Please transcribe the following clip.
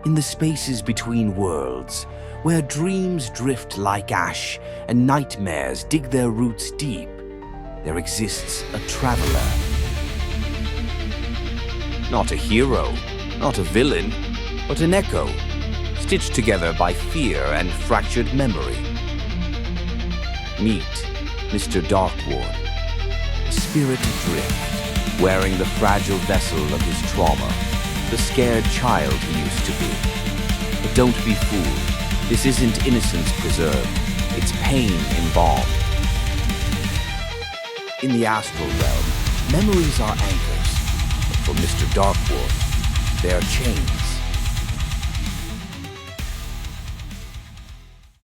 In the spaces between worlds, where dreams drift like ash and nightmares dig their roots deep, there exists a traveler. Not a hero, not a villain, but an echo, stitched together by fear and fractured memory. Meet Mr. Darkward, a spirit adrift, wearing the fragile vessel of his trauma, the scared child he used to be. But don't be fooled, this isn't innocence preserved, it's pain embalmed. In the astral realm, memories are anchors, but for Mr. Darkward, they are chains.